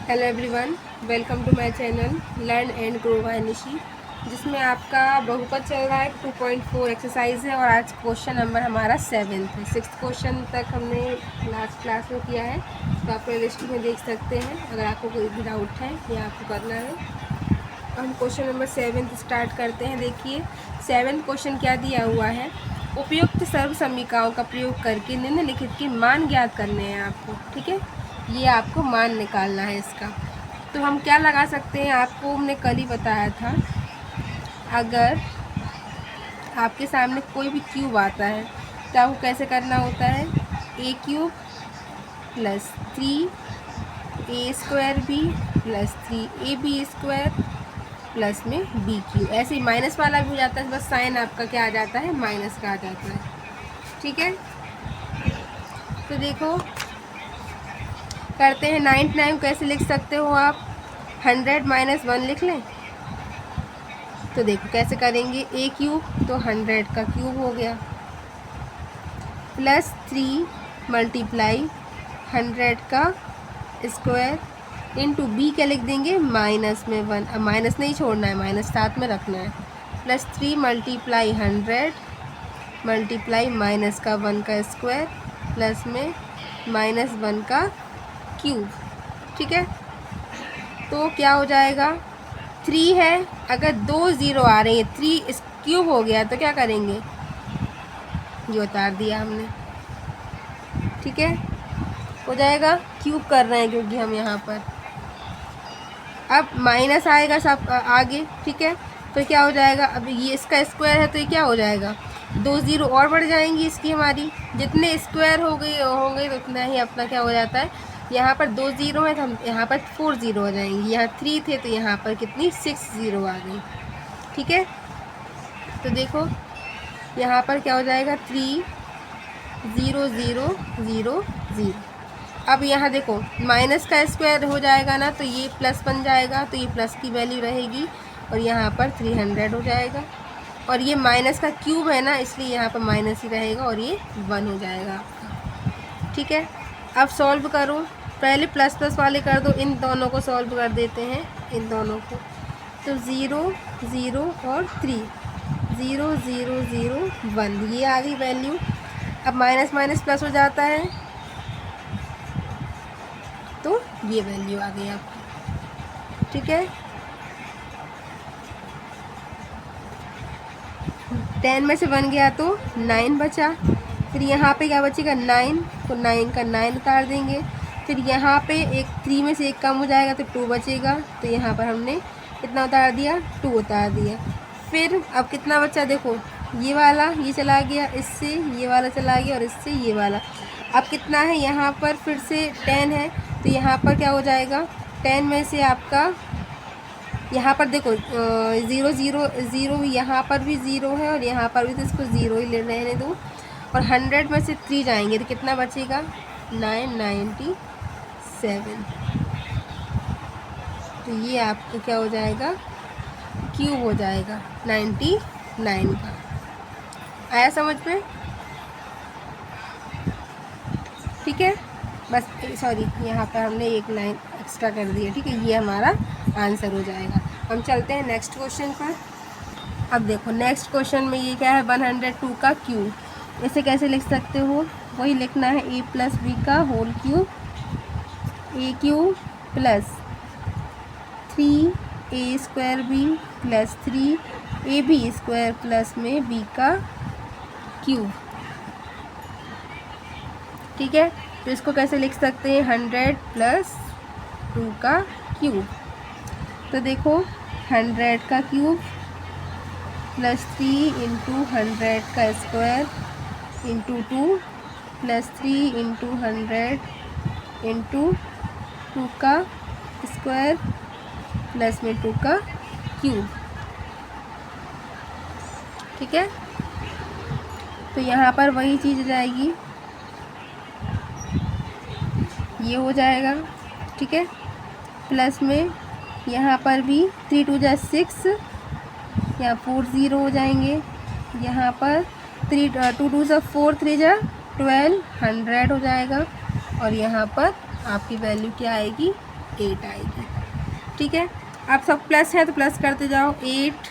Hello everyone, welcome to my channel learn and grow by Nishi, जिसमें आपका बहुपद चल रहा है। 2.4 एक्सरसाइज है और आज क्वेश्चन नंबर हमारा 7th है। 6th क्वेश्चन तक हमने लास्ट क्लास में किया है, तो आप प्ले लिस्ट में देख सकते हैं अगर आपको कोई भी डाउट है या आपको करना है। हम क्वेश्चन नंबर 7th स्टार्ट करते हैं। देखिए 7th क्वेश्चन क्या दिया हुआ है। उपयुक्त सर्व समीकरणों का प्रयोग करके निम्नलिखित के मान ज्ञात करने हैं आपको। ठीक है, ये आपको मान निकालना है इसका। तो हम क्या लगा सकते हैं, आपको हमने कल ही बताया था, अगर आपके सामने कोई भी क्यूब आता है तो आपको कैसे करना होता है। A cube plus 3 a² b plus 3ab² plus में बी क्यूब। ऐसे ही माइनस वाला भी हो जाता है, बस साइन आपका क्या आ जाता है, माइनस का आ जाता है। ठीक है, तो देखो करते हैं। 99 कैसे लिख सकते हो आप, 100 - 1 लिख लें। तो देखो कैसे करेंगे, ए क्यूब तो 100 का क्यूब हो गया, प्लस 3 मल्टीप्लाई 100 का स्क्वायर इंटू बी क्या लिख देंगे, माइनस में 1। अब माइनस नहीं छोड़ना है, माइनस साथ में रखना है। प्लस 3 मल्टीप्लाई 100 मल्टीप्लाई माइनस का 1 का स्क्वायर प्लस में -1 का क्यूब। ठीक है, तो क्या हो जाएगा, 3 है, अगर 2 0 आ रही है, 3 इस क्यूब हो गया तो क्या करेंगे, ये उतार दिया हमने। ठीक है, हो जाएगा, क्यूब कर रहे हैं क्योंकि हम यहाँ पर। अब माइनस आएगा सब आगे। ठीक है, तो क्या हो जाएगा, अब ये इसका स्क्वायर है तो ये क्या हो जाएगा, 2 0 और बढ़ जाएंगी इसकी हमारी। जितने स्क्वायर हो गए होंगे तो उतना ही अपना क्या हो जाता है। यहाँ पर 2 0 है तो हम यहाँ पर 4 0 हो जाएंगी। यहाँ 3 थे तो यहाँ पर कितनी 6 0 आ गई। ठीक है, तो देखो यहाँ पर क्या हो जाएगा, 3 0 0 0 0। अब यहाँ देखो माइनस का स्क्वायर हो जाएगा ना, तो ये प्लस बन जाएगा, तो ये प्लस की वैल्यू रहेगी और यहाँ पर 300 हो जाएगा। और ये माइनस का क्यूब है ना, इसलिए यहाँ पर माइनस ही रहेगा और ये 1 हो जाएगा आपका। ठीक है, अब सॉल्व करो, पहले प्लस प्लस वाले कर दो, इन दोनों को सॉल्व कर देते हैं, इन दोनों को। तो 0 0 और 3, 0 0 0 1, ये आ गई वैल्यू। अब माइनस माइनस प्लस हो जाता है तो ये वैल्यू आ गई आपकी। ठीक है, 10 में से 1 गया तो 9 बचा। फिर यहाँ पे क्या बचेगा, 9, तो 9 का 9 उतार देंगे। फिर यहाँ पे एक 3 में से 1 कम हो जाएगा तो 2 बचेगा, तो यहाँ पर हमने कितना उतार दिया, 2 उतार दिया। फिर अब कितना बचा, देखो ये वाला ये चला गया, इससे ये वाला चला गया और इससे ये वाला। अब कितना है यहाँ पर, फिर से 10 है, तो यहाँ पर क्या हो जाएगा, 10 में से आपका यहाँ पर देखो 0 0 0, यहाँ पर भी 0 है और यहाँ पर भी, तो इसको 0 ही ले रहने दो। और 100 में से 3 जाएंगे तो कितना बचेगा, 997। तो ये आपको क्या हो जाएगा, क्यूब हो जाएगा 99 का। आया समझ में। ठीक है, बस सॉरी यहाँ पर हमने एक लाइन एक्स्ट्रा कर दी है। ठीक है, ये हमारा आंसर हो जाएगा। हम चलते हैं नेक्स्ट क्वेश्चन पर। अब देखो नेक्स्ट क्वेश्चन में ये क्या है, 102 का क्यूब। इसे कैसे लिख सकते हो, वही लिखना है, a + b का whole cube, a³ plus 3a² b plus 3ab² plus में b का क्यूब। ठीक है, तो इसको कैसे लिख सकते हैं, 100 + 2 का क्यूब। तो देखो 100 का क्यूब प्लस 3 × 100 का स्क्वायर इंटू 2 प्लस 3 × 100 इंटू 2 का स्क्वायर प्लस में 2 का क्यूब। ठीक है, तो यहाँ पर वही चीज़ हो जाएगी, ये हो जाएगा। ठीक है, प्लस में यहाँ पर भी 3 2 जा 6, यहाँ 4 0 हो जाएंगे। यहाँ पर 2 2 जा 4, 3 जा 12, 100 हो जाएगा। और यहाँ पर आपकी वैल्यू क्या आएगी, 8 आएगी। ठीक है, अब सब प्लस है तो प्लस करते जाओ, 8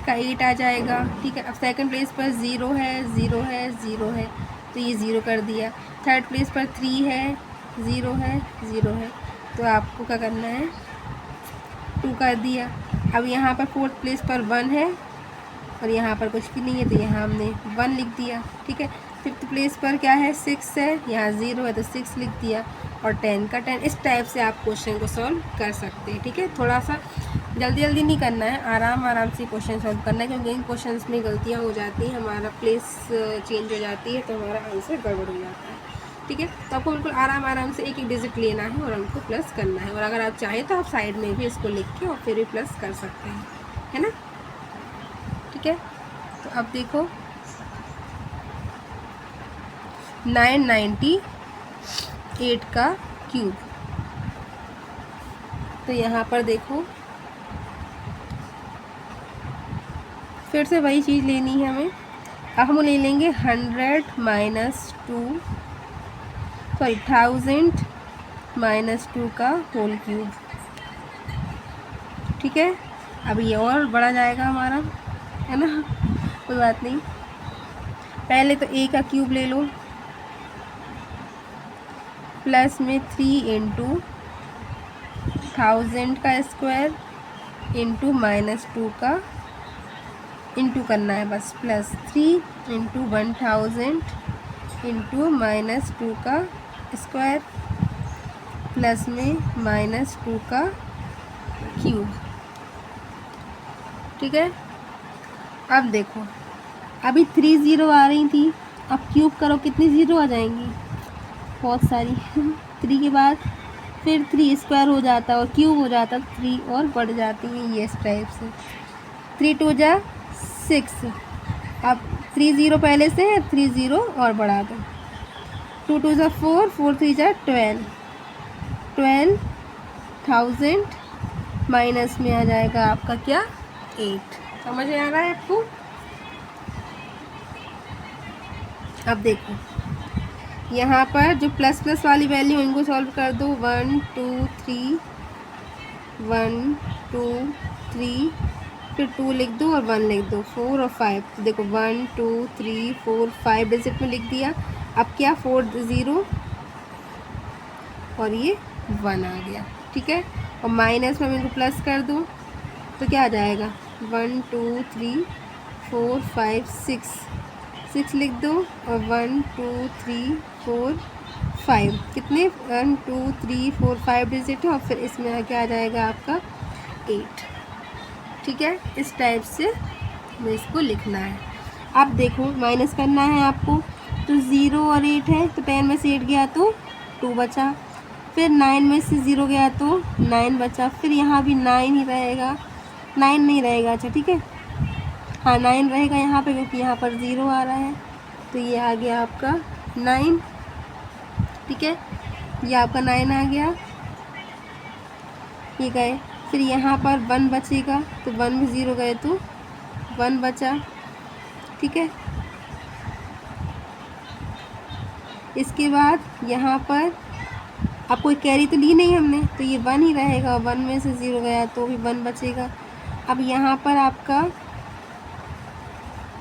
का 8 आ जाएगा। ठीक है, अब सेकंड प्लेस पर 0 है, 0 है, 0 है, तो ये 0 कर दिया। थर्ड प्लेस पर 3 है, 0 है, 0 है, तो आपको क्या करना है, 2 कर दिया। अब यहाँ पर फोर्थ प्लेस पर 1 है और यहाँ पर कुछ भी नहीं है, तो यहाँ हमने 1 लिख दिया। ठीक है, फिफ्थ प्लेस पर क्या है, 6 है, यहाँ 0 है तो 6 लिख दिया, और 10 का 10। इस टाइप से आप क्वेश्चन को सॉल्व कर सकते हैं। ठीक है, थोड़ा सा जल्दी जल्दी नहीं करना है, आराम आराम से क्वेश्चन सॉल्व करना है, क्योंकि इन क्वेश्चंस में गलतियाँ हो जाती हैं, हमारा प्लेस चेंज हो जाती है तो हमारा आंसर गड़बड़ हो जाता है। ठीक है, तो आपको बिल्कुल आराम आराम से एक एक डिजिट लेना है और हमको प्लस करना है, और अगर आप चाहें तो आप साइड में भी इसको लिख के और फिर भी प्लस कर सकते हैं, है ना। ठीक है, तो अब देखो 998 का क्यूब, तो यहाँ पर देखो फिर से वही चीज़ लेनी है हमें। अब हम ले लेंगे 100 - 2 सॉरी 1000 - 2 का होल क्यूब। ठीक है, अब ये और बढ़ा जाएगा हमारा, है ना, कोई बात नहीं। पहले तो a का क्यूब ले लो, प्लस में 3 × 1000 का स्क्वायर इंटू -2 का इंटू करना है बस, प्लस 3 × 1000 इंटू -2 का स्क्वायर प्लस में -2 का क्यूब। ठीक है, अब देखो अभी 3 0 आ रही थी, अब क्यूब करो कितनी 0 आ जाएंगी, बहुत सारी 3 के बाद फिर 3 स्क्वायर हो जाता और क्यूब हो जाता, 3 और बढ़ जाती हैं ये इस टाइप से। 3 2 जा 6, अब 3 0 पहले से है, 3 0 और बढ़ा दो, 2 2 जा 4, 4 3 जा 12, 12,000 माइनस में आ जाएगा आपका क्या, 8। समझ में आ रहा है आपको। अब देखो यहाँ पर जो प्लस प्लस वाली वैल्यू इनको सॉल्व कर दो, 1 2 3, 1 2 3, फिर 2 लिख दो और 1 लिख दो, 4 और 5, तो देखो 1 2 3 4 5 डिजिट में लिख दिया। अब क्या 4 0 और ये 1 आ गया। ठीक है, और माइनस में हम इनको प्लस कर दो तो क्या आ जाएगा, 1 2 3 4 5 6 लिख दो, और 1 2 3 4 5 कितने 1 2 3 4 5 डिजिट है, और फिर इसमें आगे आ जाएगा आपका 8। ठीक है, इस टाइप से हमें इसको लिखना है। अब देखो माइनस करना है आपको, तो 0 और 8 है, तो 10 में से 8 गया तो 2 बचा, फिर 9 में से 0 गया तो 9 बचा, फिर यहाँ भी 9 ही रहेगा, 9 नहीं रहेगा, अच्छा ठीक है, हाँ 9 रहेगा यहाँ पे, क्योंकि यहाँ पर 0 आ रहा है, तो ये आ गया आपका 9। ठीक है, ये आपका 9 आ गया, ये गए, फिर यहाँ पर 1 बचेगा, तो 1 में 0 गए तो 1 बचा। ठीक है, इसके बाद यहाँ पर अब कोई कैरी तो ली नहीं हमने, तो ये 1 ही रहेगा, 1 में से 0 गया तो भी 1 बचेगा। अब यहाँ पर आपका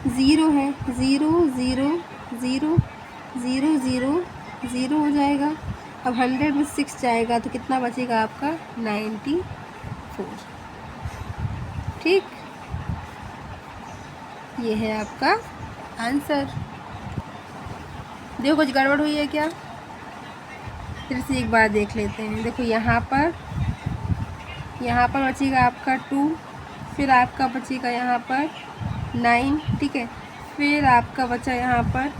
0 है, 0 0 0 0 0 0 हो जाएगा। अब 100 में 6 जाएगा तो कितना बचेगा आपका, 94। ठीक, ये है आपका आंसर। देखो कुछ गड़बड़ हुई है क्या, फिर से एक बार देख लेते हैं। देखो यहाँ पर बचेगा आपका 2, फिर आपका बचेगा यहाँ पर 9। ठीक है, फिर आपका बचा यहाँ पर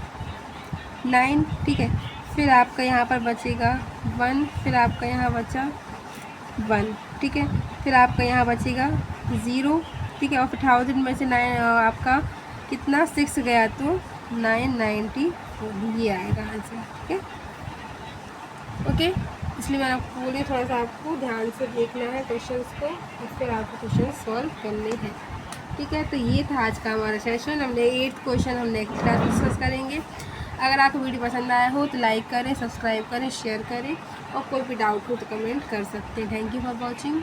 9। ठीक है, फिर आपका यहाँ पर बचेगा 1, फिर आपका यहाँ बचा 1। ठीक है, फिर आपका यहाँ बचेगा 0। ठीक है, और फिर 1000 में से 9 आपका कितना 6 गया तो 994, ये आएगा आंसर। ठीक है, ओके, इसलिए मैंने आपको बोली थोड़ा सा आपको ध्यान से देखना है क्वेश्चंस को, और फिर आपको क्वेश्चन सॉल्व करने हैं। ठीक है, तो ये था आज का हमारा सेशन। हमने 8th क्वेश्चन हम नेक्स्ट क्लास डिस्कस करेंगे। अगर आपको वीडियो पसंद आया हो तो लाइक करें, सब्सक्राइब करें, शेयर करें और कोई भी डाउट हो तो कमेंट कर सकते हैं। Thank you for watching.